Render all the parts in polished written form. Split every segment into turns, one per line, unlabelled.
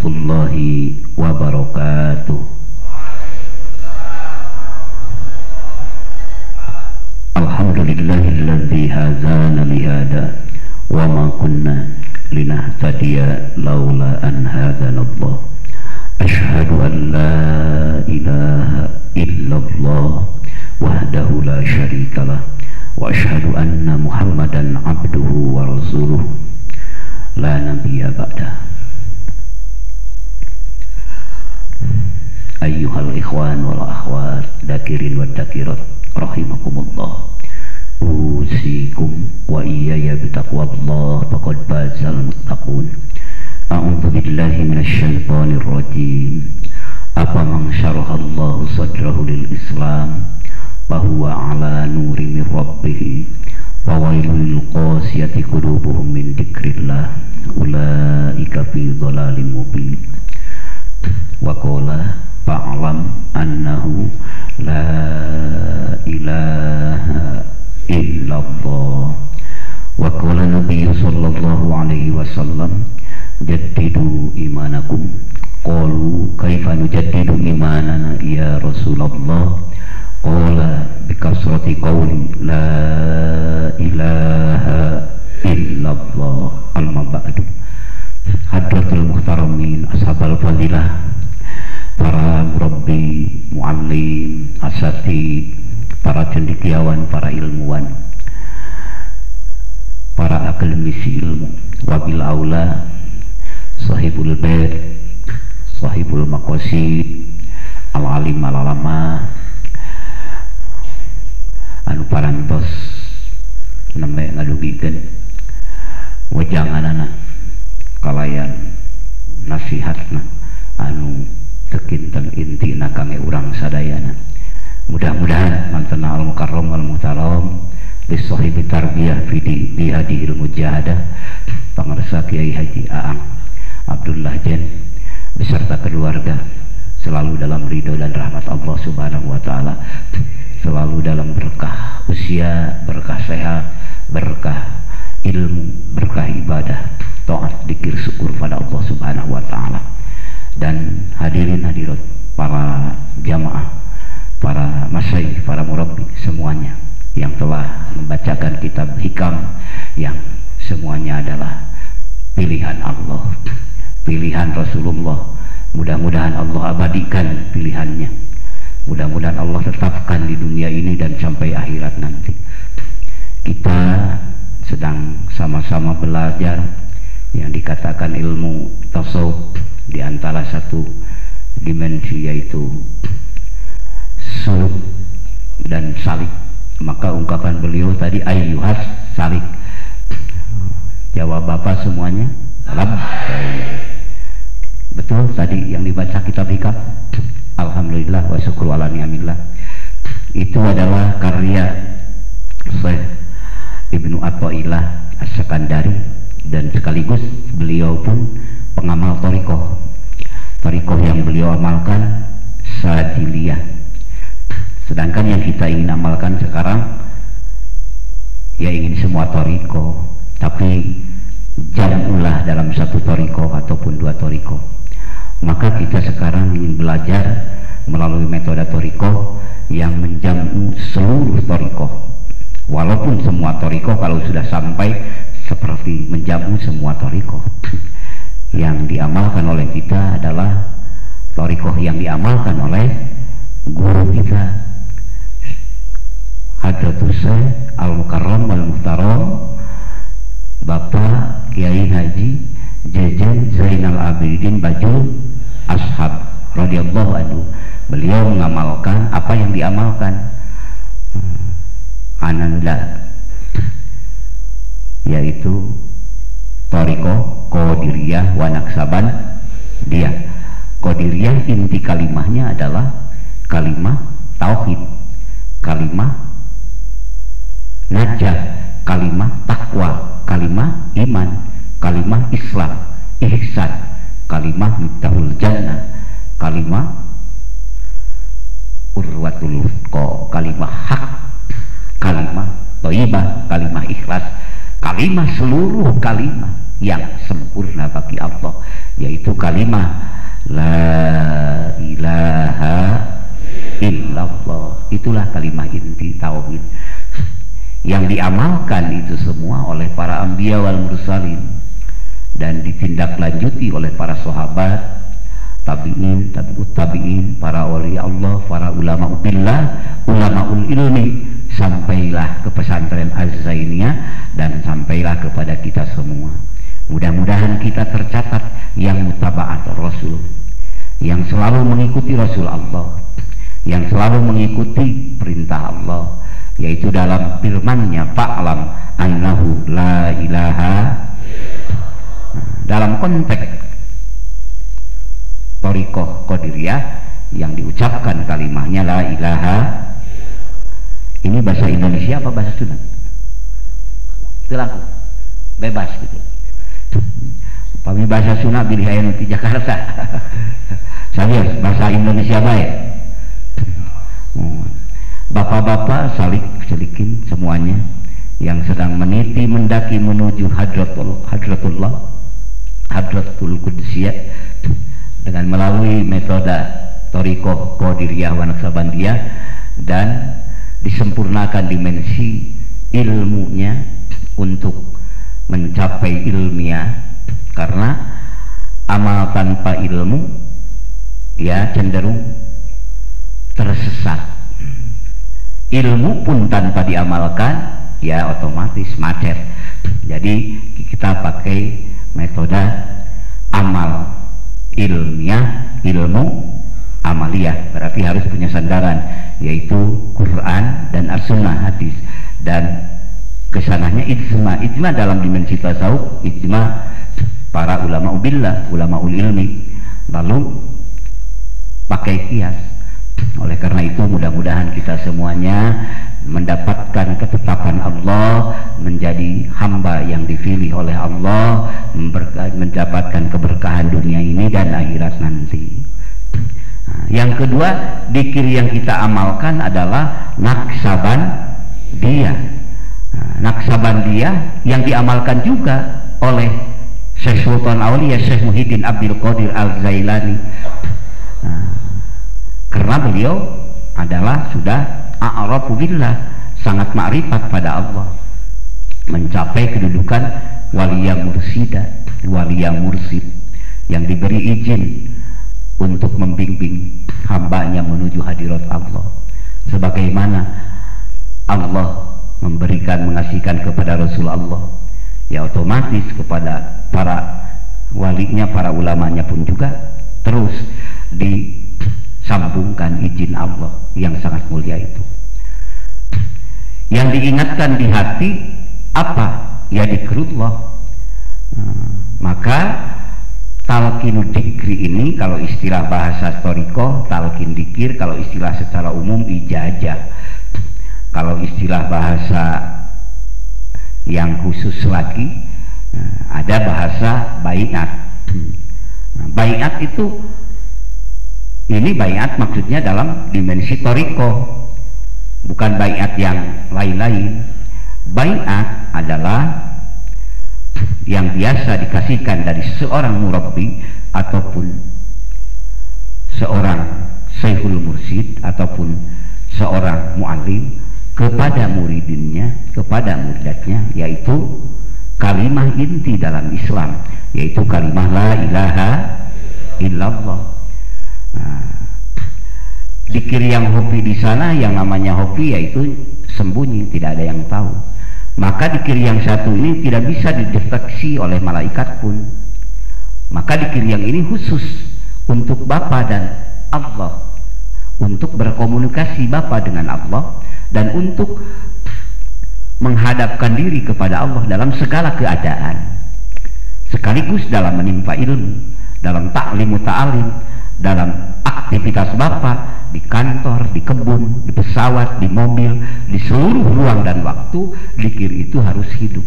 warahmatullahi wabarakatuh. Alhamdulillahilladzi hadzana lihada wa ma kunna linahtadiya laula an hadanallah. Asyhadu an la ilaha illallah wahdahu la syarikalah wa asyhadu anna Muhammadan abduhu wa rasuluh la nabiyya ba'da. Ayyuhal ikhwan wal akhwat dakirin wa dakirat rahimakumullah, usikum wa iyaya bitaqwallah faqad fazal muttaqun. A'udzu billahi minasy syaithanir rajim. Afaman syarahallahu sadrahu lil Islam fa huwa ala nuri min rabbih fawailul lil qasiyati qulubuhum min dzikrillah ulaika fi dhalalim mubin. Wa qala fa'lam annahu la ilaha illallah. Wa qala Nabi sallallahu alaihi wasallam jaddidu imanakum. Qalu kaifa nujaddidu imanana ya Rasulullah? Qala bikasrati qawli la ilaha illallah. Al-mabadu. Hadratul muhtaramin ashabal fadilah, para murabbi, muallim, asatid, para cendekiawan, para ilmuwan, para akademisi ilmu, wabil aula sahibul bait, sahibul maqasid, al-alim al-alama anu parantos nembe ngadugikeun wejanganana kalayan nasihatna anu tekinten intina kangge urang sadayana. Mudah-mudahan mantena al-mukarram wal muhtaram bis sahibi tarbiyah fi hadhil mujahadah pangarsa Kiai Haji Aang Abdullah Jen beserta keluarga selalu dalam ridho dan rahmat Allah Subhanahu wa taala, selalu dalam berkah usia, berkah sehat, berkah ilmu, berkah ibadah, taat, dzikir, syukur pada Allah Subhanahu wa taala. Dan hadirin hadirat, para jamaah, para masyayikh, para murabbi semuanya yang telah membacakan kitab hikam yang semuanya adalah pilihan Allah, pilihan Rasulullah. Mudah-mudahan Allah abadikan pilihannya, mudah-mudahan Allah tetapkan di dunia ini dan sampai akhirat nanti. Kita sedang sama-sama belajar yang dikatakan ilmu tasawuf, di antara satu dimensi yaitu suluk dan salik. Maka ungkapan beliau tadi ayyuhas salik, jawab bapak semuanya betul tadi yang dibaca kitab hikam. Alhamdulillah wa syukur ala ni'amillah. Itu adalah karya Syekh Ibnu Athaillah As-Sakandari, dan sekaligus beliau pun pengamal thariqah. Thariqah yang beliau amalkan Sadiliyah. Sedangkan yang kita ingin amalkan sekarang ya ingin semua thariqah, tapi jam'ulah dalam satu thariqah ataupun dua thariqah. Maka kita sekarang ingin belajar melalui metode thariqah yang menjamu seluruh thariqah. Walaupun semua thariqah kalau sudah sampai seperti menjamu semua thariqah, yang diamalkan oleh kita adalah thariqah yang diamalkan oleh guru kita Hadratus Syekh Al-Mukarram wal Muhtaram Bapak Kiai Haji Jejen Zainal Abidin Bajul Ashab radhiyallahu anhu. Beliau mengamalkan apa yang diamalkan Ananda, yaitu thariqah Qadiriyah wa Naksaban dia. Qadiriyah inti kalimahnya adalah kalimah tauhid, kalimah najah, kalimah takwa, kalimah iman, kalimah Islam, ihsan, kalimah miftahul jannah, kalimah urwatul wuthqa, kalimah hak, kalimah thayyibah, kalimah ikhlas, kalimah seluruh kalimah yang sempurna bagi Allah, yaitu kalimat la ilaha illallah. Itulah kalimat inti tauhid yang diamalkan itu semua oleh para anbiya wal mursalin dan ditindaklanjuti oleh para sahabat, tabi'in, tabi'ut tabi'in, para wali Allah, para ulama billah, ulamaul ilmi, sampailah ke pesantren Az-Zainiyah dan sampailah kepada kita semua. Mudah-mudahan kita tercatat yang mutaba'at Rasul, yang selalu mengikuti Rasul Allah, yang selalu mengikuti perintah Allah, yaitu dalam firman-Nya fa'lam annahu la ilaha. Dalam konteks Thariqah Qadiriyah yang diucapkan kalimahnya la ilaha, ini bahasa Indonesia apa bahasa Sunda? Telaku bebas gitu. Pami bahasa Sunda pilih ayam di Jakarta. Saya bahasa Indonesia baik. Bapak-bapak selikin semuanya yang sedang meniti mendaki menuju Hadratul Qudsiyah dengan melalui metode Thariqah Qadiriyah wa Naqsabandiyah, dan disempurnakan dimensi ilmunya untuk mencapai ilmiah, karena amal tanpa ilmu ya cenderung tersesat. Ilmu pun tanpa diamalkan ya otomatis macet. Jadi kita pakai metode amal ilmiah, ilmu amaliyah, berarti harus punya sandaran yaitu Quran dan As-Sunnah hadis, dan kesananya ijma dalam dimensi tasawuf, ijma para ulama billah, ulama ilmi, lalu pakai kias. Oleh karena itu mudah-mudahan kita semuanya mendapatkan ketetapan Allah, menjadi hamba yang dipilih oleh Allah, mendapatkan keberkahan dunia ini dan akhirat nanti. Yang kedua, dzikir yang kita amalkan adalah Naqsabandiyah. Naqsabandiyah yang diamalkan juga oleh Syekh Sultan Aulia Syekh Muhyiddin Abdul Qadir Al-Zailani, karena beliau adalah sudah a'rafu billah, sangat ma'rifat pada Allah, mencapai kedudukan waliya mursida, waliya mursid, yang diberi izin untuk membimbing hambanya menuju hadirat Allah, sebagaimana Allah memberikan mengasihkan kepada Rasul Allah, ya otomatis kepada para walinya, para ulamanya pun juga terus disambungkan izin Allah yang sangat mulia itu. Yang diingatkan di hati apa? Ya dzikrullah. Maka talqinu dzikri ini kalau istilah bahasa Thariqah talqin dzikir, kalau istilah secara umum ijazah. Kalau istilah bahasa yang khusus lagi ada bahasa baiat. Baiat itu, ini baiat maksudnya dalam dimensi Thariqah, bukan baiat yang lain-lain. Baiat adalah yang biasa dikasihkan dari seorang murabbi ataupun seorang syekhul mursyid ataupun seorang muallim kepada muridinnya, kepada muridnya, yaitu kalimah inti dalam Islam, yaitu kalimah la ilaha illallah. Dzikir yang hobi di sana, yang namanya hobi yaitu sembunyi, tidak ada yang tahu. Maka dzikir yang satu ini tidak bisa dideteksi oleh malaikat pun. Maka dzikir yang ini khusus untuk Bapa dan Allah, untuk berkomunikasi Bapa dengan Allah, dan untuk menghadapkan diri kepada Allah dalam segala keadaan, sekaligus dalam menimpa ilmu, dalam ta'limu ta'alim, dalam aktivitas Bapa, di kantor, di kebun, di pesawat, di mobil, di seluruh ruang dan waktu. Dzikir itu harus hidup.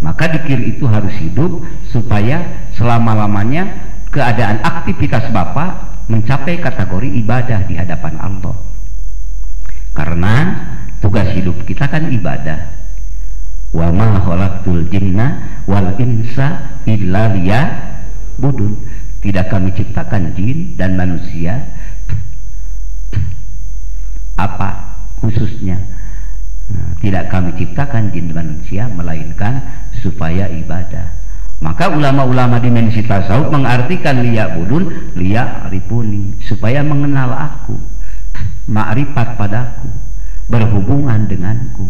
Maka dzikir itu harus hidup supaya selama-lamanya keadaan aktivitas Bapa mencapai kategori ibadah di hadapan Allah. Karena tugas hidup kita kan ibadah. wa ma khalaqtul jinna wal insa illa liya'budun. Tidak kami ciptakan jin dan manusia apa khususnya, tidak kami ciptakan jin dan manusia melainkan supaya ibadah. Maka ulama-ulama dimensi tasawuf mengartikan liya'budun, liya'rifuni, supaya mengenal aku, ma'rifat padaku, berhubungan denganku.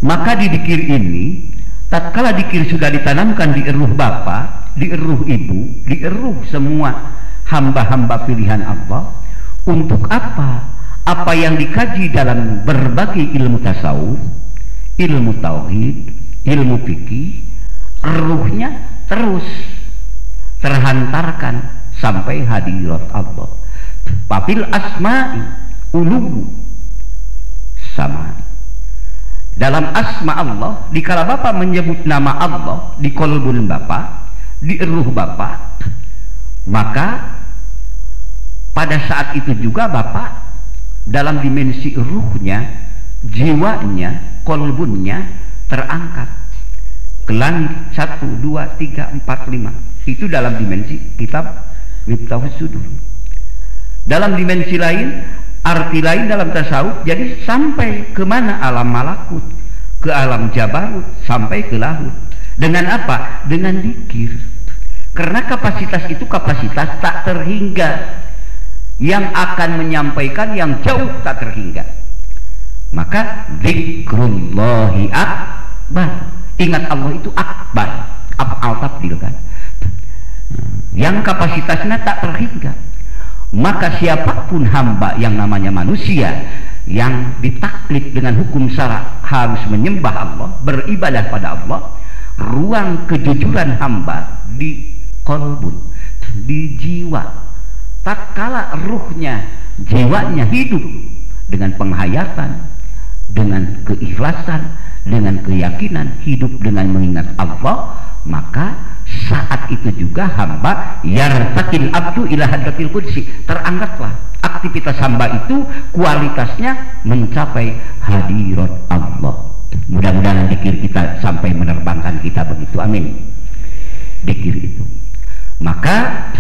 Maka di dzikir ini, tatkala dzikir sudah ditanamkan di eruh bapa, di eruh ibu, di eruh semua hamba-hamba pilihan Allah, untuk apa? Apa yang dikaji dalam berbagai ilmu tasawuf, ilmu tauhid, ilmu fikih, ruhnya terus terhantarkan sampai hadirat Allah. Papil asma'i ulu sama. Dalam asma Allah, dikala Bapak menyebut nama Allah di kolbun Bapak, di ruh Bapak, maka pada saat itu juga Bapak dalam dimensi ruhnya, jiwanya, kolbunnya terangkat ke langit 1, 2, 3, 4, 5. Itu dalam dimensi kitab Miftahus Sudur. Dalam dimensi lain, arti lain dalam tasawuf, jadi sampai ke mana? Alam malakut, ke alam jabarut, sampai ke lahut. Dengan apa? Dengan dzikir. Karena kapasitas itu kapasitas tak terhingga, yang akan menyampaikan yang jauh tak terhingga. Maka dzikrullahi akbar. Ingat Allah itu akbar, af'al tafdil kan, yang kapasitasnya tak terhingga. Maka siapapun hamba yang namanya manusia yang ditaklid dengan hukum syara harus menyembah Allah, beribadah pada Allah, ruang kejujuran hamba di kolbun, di jiwa, tatkala ruhnya, jiwanya hidup dengan penghayatan, dengan keikhlasan, dengan keyakinan, hidup dengan mengingat Allah, maka saat itu juga hamba yartakil abdu ila hadratil qudsi, terangkatlah aktivitas hamba itu, kualitasnya mencapai hadirat Allah. Mudah-mudahan dzikir kita sampai menerbangkan kita begitu, amin. Dzikir itu, maka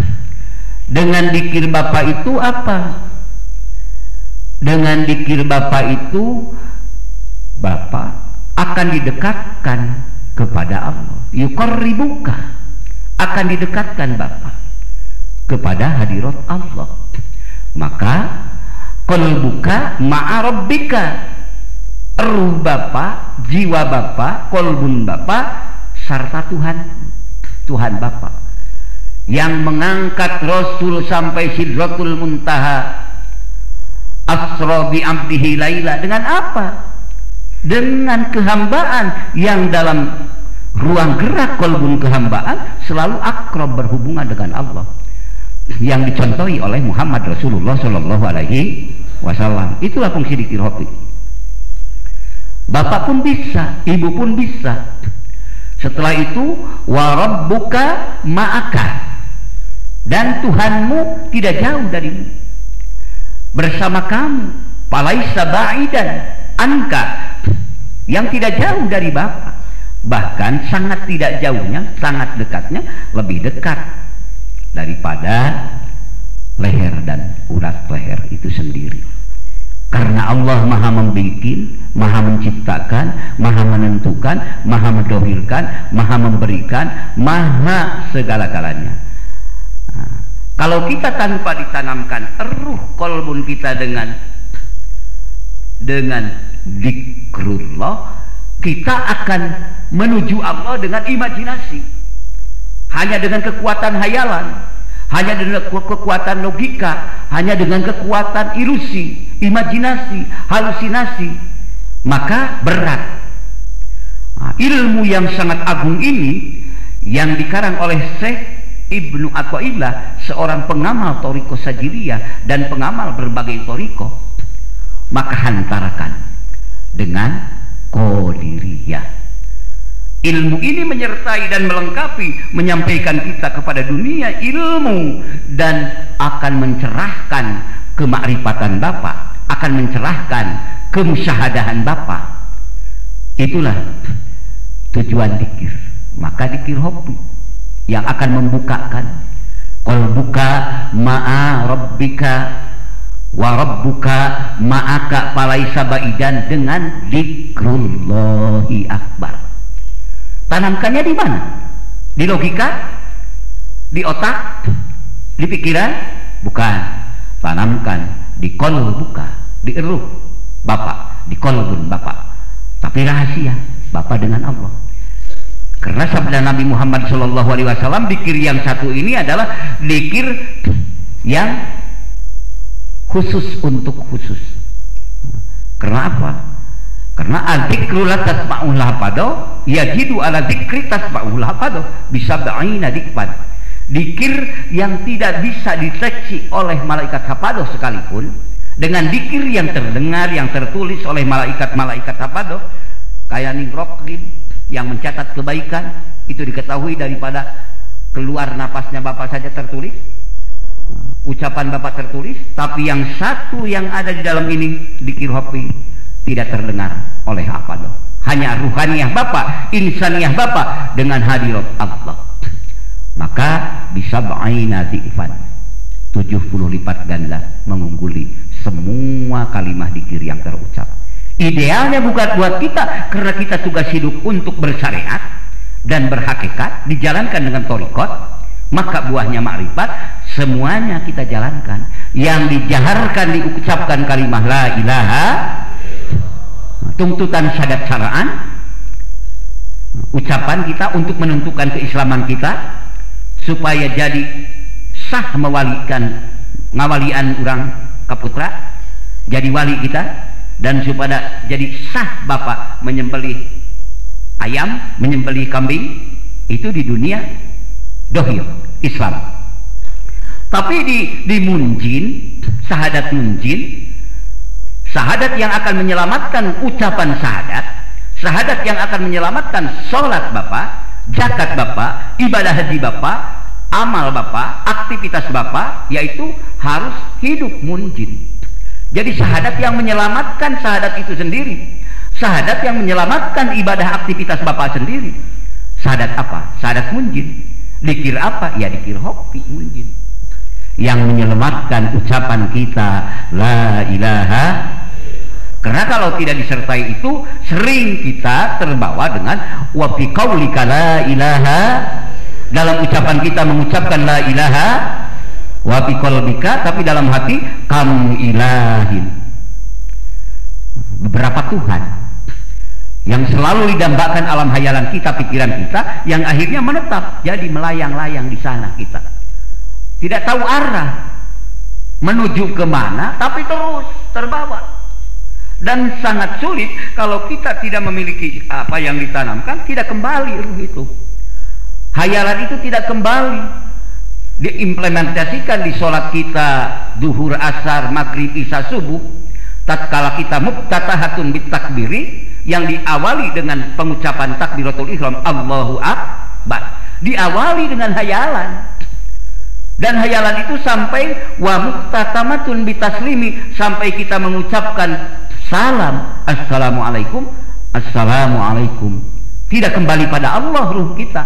dengan dzikir Bapak itu apa? Dengan dzikir Bapak itu Bapak akan didekatkan kepada Allah. Yuqarribuka, akan didekatkan Bapak kepada hadirat Allah. Maka qalbuka ma'a rabbika, ruh Bapak, jiwa Bapak, kolbun Bapak serta Tuhan, Tuhan Bapak yang mengangkat Rasul sampai Sidratul Muntaha, asra bi abdihi laila. Dengan apa? Dengan kehambaan yang dalam ruang gerak kolbun kehambaan selalu akrab, berhubungan dengan Allah, yang dicontohi oleh Muhammad Rasulullah Shallallahu Alaihi Wasallam. Itulah fungsi dzikir hobi. Bapak pun bisa, ibu pun bisa. Setelah itu wa rabbuka ma'aka, dan Tuhanmu tidak jauh darimu, bersama kamu. Palaisa ba'idan anka, yang tidak jauh dari Bapak, bahkan sangat tidak jauhnya, sangat dekatnya, lebih dekat daripada leher dan urat leher itu sendiri. Karena Allah maha membuat, maha menciptakan, maha menentukan, maha mendohirkan, maha memberikan, maha segala-galanya. Nah, kalau kita tanpa ditanamkan ruh kolbun kita dengan zikrullah, kita akan menuju Allah dengan imajinasi, hanya dengan kekuatan hayalan, hanya dengan kekuatan logika, hanya dengan kekuatan ilusi, imajinasi, halusinasi. Maka berat. Nah, ilmu yang sangat agung ini yang dikarang oleh Syekh Ibnu Athaillah, seorang pengamal Thariqah Sajiliyah dan pengamal berbagai thariqah, maka hantarkan dengan Qadiriyah. Ilmu ini menyertai dan melengkapi, menyampaikan kita kepada dunia ilmu, dan akan mencerahkan kemakrifatan Bapak, akan mencerahkan kemusyahadahan Bapak. Itulah tujuan dikir. Maka dikir hobi yang akan membukakan qalbuka ma'a rabbika wa rabbuka ma'aka falaisa ba'idan dengan dzikrullahi akbar. Tanamkannya di mana? Di logika? Di otak? Di pikiran? Bukan. Tanamkan di qalbuka, di ruh Bapak, di qalbun Bapak. Tapi rahasia Bapak dengan Allah. Karena sabda Nabi Muhammad SAW, dikir yang satu ini adalah dikir yang khusus untuk khusus. Karena apa? Karena al-dzikru la tasma'ul hafado, yajidu ala dzikri tasma'ul hafado, bisa ba'ina dikpan. Dikir yang tidak bisa deteksi oleh malaikat hafado sekalipun, dengan dikir yang terdengar, yang tertulis oleh malaikat-malaikat hafado, kayak Ningrokib yang mencatat kebaikan, itu diketahui daripada keluar napasnya Bapak saja tertulis, ucapan Bapak tertulis. Tapi yang satu yang ada di dalam ini, dikir hopi, tidak terdengar oleh hafado. Hanya ruhaniyah Bapak, insaniyah Bapak dengan hadirat Allah. Maka bisa ba'ina di'fan, 70 lipat ganda mengungguli semua kalimah dikir yang terucap. Idealnya bukan buat kita, karena kita tugas hidup untuk bersyariat dan berhakikat, dijalankan dengan thariqat, maka buahnya makrifat, semuanya kita jalankan. Yang dijaharkan, diucapkan kalimah la ilaha, tuntutan syahadat syara'an, ucapan kita untuk menentukan keislaman kita, supaya jadi sah ngawalian orang kaputra, jadi wali kita. Dan supaya jadi sah Bapak menyembelih ayam, menyembelih kambing, itu di dunia dohir Islam. Tapi di munjin, syahadat munjin, syahadat yang akan menyelamatkan ucapan syahadat yang akan menyelamatkan sholat Bapak, zakat Bapak, ibadah haji Bapak, amal Bapak, aktivitas Bapak, yaitu harus hidup munjin. Jadi syahadat yang menyelamatkan syahadat itu sendiri, syahadat yang menyelamatkan ibadah aktivitas Bapak sendiri. Syahadat apa? Syahadat munjin. Dikir apa? Ya dikir hobi munjin, yang menyelamatkan ucapan kita la ilaha. Karena kalau tidak disertai itu, sering kita terbawa dengan wa fi qaulika la ilaha, dalam ucapan kita mengucapkan la ilaha, wa fi qalbika, tapi dalam hati kam ilahin, beberapa Tuhan yang selalu didambakan alam hayalan kita, pikiran kita, yang akhirnya menetap jadi melayang-layang di sana. Kita tidak tahu arah menuju kemana, tapi terus terbawa. Dan sangat sulit kalau kita tidak memiliki apa yang ditanamkan, tidak kembali ruh itu, hayalan itu tidak kembali diimplementasikan di sholat kita duhur, asar, maghrib, isya, subuh. Tatkala kita muftatahatun bitakbiri, yang diawali dengan pengucapan takbiratul ihram Allahu Akbar, diawali dengan hayalan, dan hayalan itu sampai wa muftatamatun bitaslimi, sampai kita mengucapkan salam, assalamualaikum, assalamualaikum. Tidak kembali pada Allah ruh kita,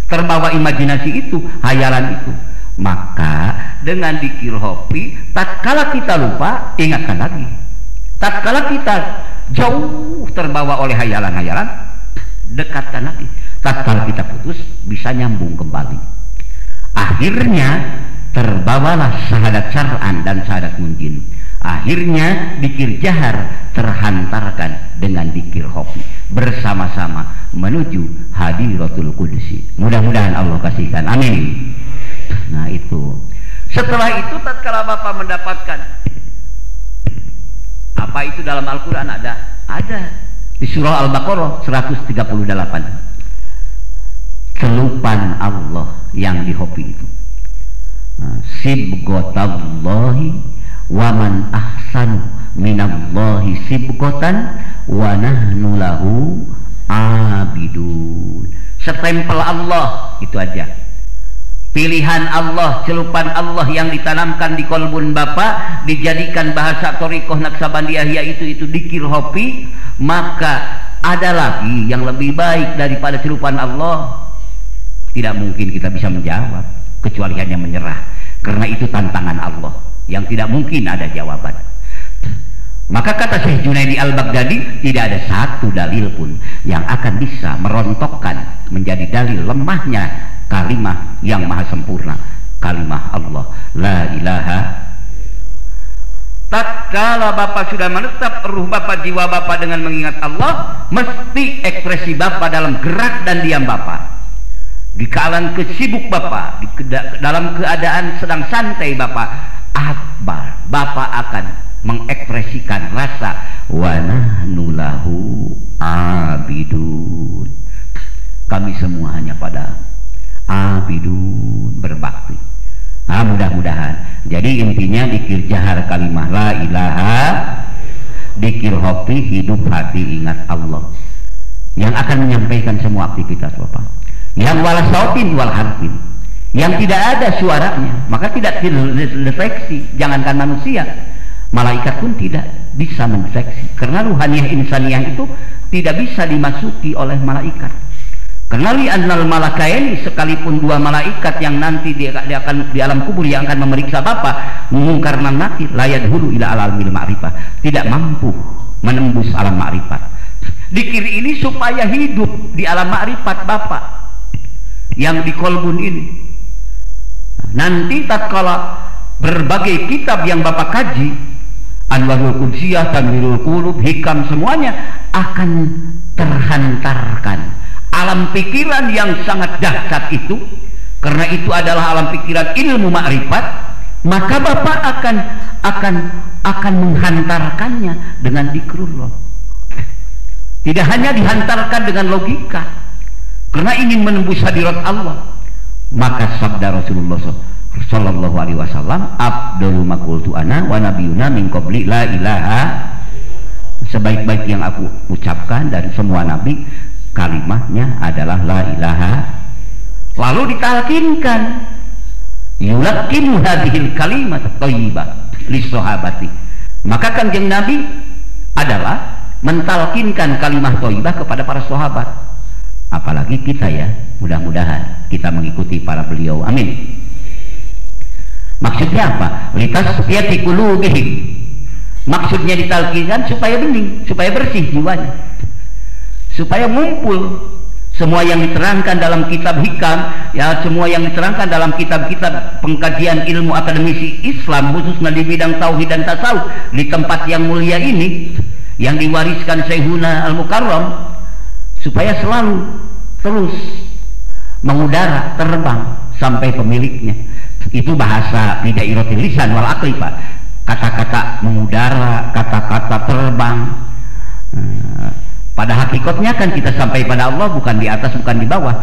terbawa imajinasi itu, hayalan itu. Maka dengan dikir hobi, tatkala kita lupa, ingatkan lagi. Tatkala kita jauh terbawa oleh hayalan-hayalan, dekatkan lagi. Tatkala kita putus, bisa nyambung kembali. Akhirnya terbawalah syahadat syar'an dan syahadat munjin. Akhirnya dikir jahar terhantarkan dengan dikir hobi, bersama-sama menuju hadiratul qudsi. Mudah-mudahan Allah kasihkan, amin. Nah itu, setelah itu tatkala Bapak mendapatkan apa itu dalam Al-Quran, ada di surah Al-Baqarah 138, celupan Allah yang dihobi itu, sibgotallahi wa man ahsanu minallahi sibgotan wa nahnu lahu abidun. Setempel Allah, itu aja. Pilihan Allah, celupan Allah yang ditanamkan di kolbun Bapak, dijadikan bahasa thariqah Naqsabandiyah, yaitu dikir hobi. Maka ada lagi yang lebih baik daripada tirupan Allah? Tidak mungkin kita bisa menjawab, kecuali hanya menyerah, karena itu tantangan Allah yang tidak mungkin ada jawaban. Maka kata Syekh Junaidi Al-Baghdadi, tidak ada satu dalil pun yang akan bisa merontokkan menjadi dalil lemahnya kalimah yang maha sempurna, kalimah Allah, la ilaha. Tatkala Bapak sudah menetap ruh Bapak, jiwa Bapak dengan mengingat Allah, mesti ekspresi Bapak dalam gerak dan diam Bapak, di kalangan kesibuk Bapak, dalam keadaan sedang santai Bapak, Bapak akan mengekspresikan rasa wa nahnu lahu abidun. Kami semua hanya pada abidun, berbakti. Mudah-mudahan. Jadi intinya dikir jahar kalimah la ilaha, dikir hopi, hidup hati ingat Allah, yang akan menyampaikan semua aktivitas Bapak, yang wala sautin wal harfin, yang tidak ada suaranya, maka tidak terdeteksi. Jangankan manusia, malaikat pun tidak bisa mendeteksi, karena ruhaniyah insaniyah itu tidak bisa dimasuki oleh malaikat. Kenali annal malakaini, sekalipun dua malaikat yang nanti dia akan di alam kubur yang akan memeriksa Bapak, mungkar dan nakir, la yadhulu ila alamil ma'rifah, tidak mampu menembus alam ma'rifat. Dikir ini supaya hidup di alam ma'rifat Bapak yang di kolbun ini. Nanti tatkala berbagai kitab yang Bapak kaji, Anwarul Qudsiyah, Tanwirul Qulub, Hikam, semuanya akan terhantarkan alam pikiran yang sangat dahsyat itu. Karena itu adalah alam pikiran ilmu ma'rifat, maka Bapak akan menghantarkannya dengan zikrullah. Tidak hanya dihantarkan dengan logika, karena ingin menembus hadirat Allah. Maka sabda Rasulullah sallallahu alaihi wasallam, afdalu ma qultu ana wa nabiyuna min qabli la ilaha, sebaik-baik yang aku ucapkan dan semua nabi, kalimahnya adalah la ilaha. Lalu ditalkinkan, yulakkinu hadhil kalimat thayyibah li sahabati. Maka kanjeng Nabi adalah mentalkinkan kalimah thayyibah kepada para sahabat. Apalagi kita ya, mudah-mudahan kita mengikuti para beliau. Amin. Maksudnya apa? Litasfiyati qulubihim. Maksudnya ditalkinkan supaya bening, supaya bersih jiwanya, supaya ngumpul semua yang diterangkan dalam kitab hikam, ya, semua yang diterangkan dalam kitab-kitab pengkajian ilmu akademisi Islam, khususnya di bidang tauhid dan tasawuf, di tempat yang mulia ini yang diwariskan Syekhuna Al-Mukarram, supaya selalu terus mengudara, terbang sampai pemiliknya. Itu bahasa bidairatil lisan wal aqli Pak. Kata-kata mengudara, kata-kata terbang. Pada hakikatnya kan kita sampai pada Allah bukan di atas, bukan di bawah,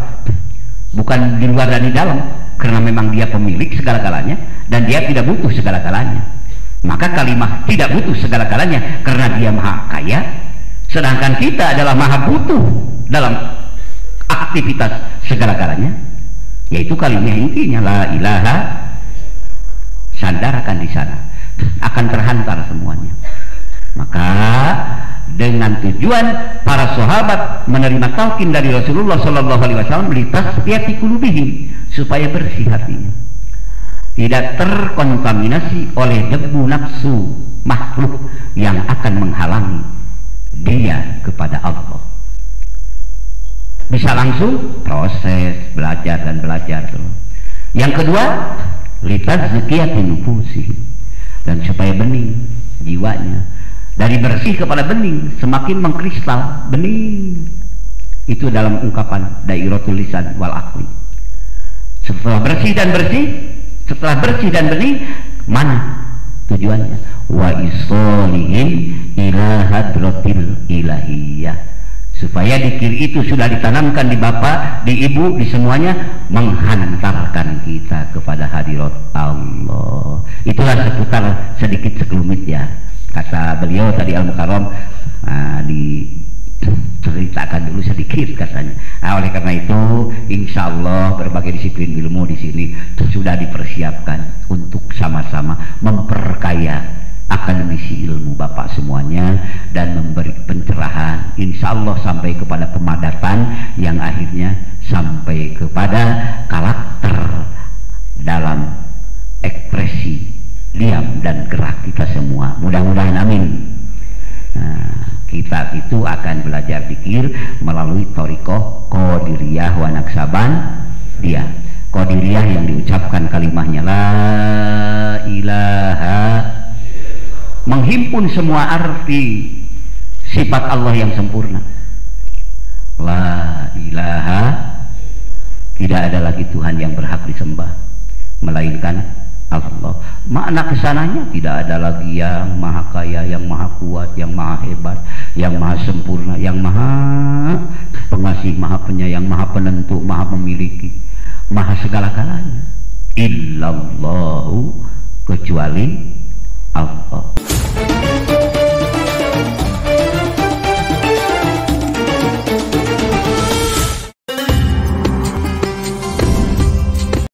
bukan di luar dan di dalam, karena memang dia pemilik segala-galanya dan dia tidak butuh segala-galanya. Maka kalimah tidak butuh segala-galanya karena dia maha kaya, sedangkan kita adalah maha butuh dalam aktivitas segala-galanya, yaitu kalimah intinya la ilaha. Sandarkan di sana, akan terhantar semuanya. Maka dengan tujuan para sahabat menerima talqin dari Rasulullah sallallahu alaihi wasallam, litasfiyati qulubihim, supaya bersih hatinya, tidak terkontaminasi oleh debu nafsu makhluk yang akan menghalangi dia kepada Allah. Bisa langsung proses belajar dan belajar terus. Yang kedua, litazkiyati nufusihim, dan supaya bening jiwanya, dari bersih kepada bening, semakin mengkristal bening. Itu dalam ungkapan dairatul lisan wal aqli. Setelah bersih dan bening, mana tujuannya? Wa isolihim ila hadratil ilahiyah, supaya dikir itu sudah ditanamkan di bapak, di ibu, di semuanya, menghantarkan kita kepada hadirat Allah. Itulah seputar sedikit sekelumit ya, kata beliau tadi Al-Mukarram, diceritakan dulu sedikit katanya. Oleh karena itu, insya Allah berbagai disiplin ilmu di sini sudah dipersiapkan untuk sama-sama memperkaya akademisi ilmu bapak semuanya dan memberi pencerahan insya Allah sampai kepada pemadatan yang akhirnya sampai kepada karakter dalam ekspresi diam dan gerak kita semua. Mudah-mudahan amin. Nah, kita itu akan belajar zikir melalui thariqah Qadiriyah wa Naqsabandiyah. Qadiriyah yang diucapkan kalimahnya la ilaha, menghimpun semua arti sifat Allah yang sempurna. La ilaha, tidak ada lagi Tuhan yang berhak disembah melainkan Allah. Makna kesananya tidak ada lagi yang maha kaya, yang maha kuat, yang maha hebat, yang maha sempurna, yang maha pengasih, maha penyayang, maha penentu, maha memiliki, maha segala-galanya. Illallahu, kecuali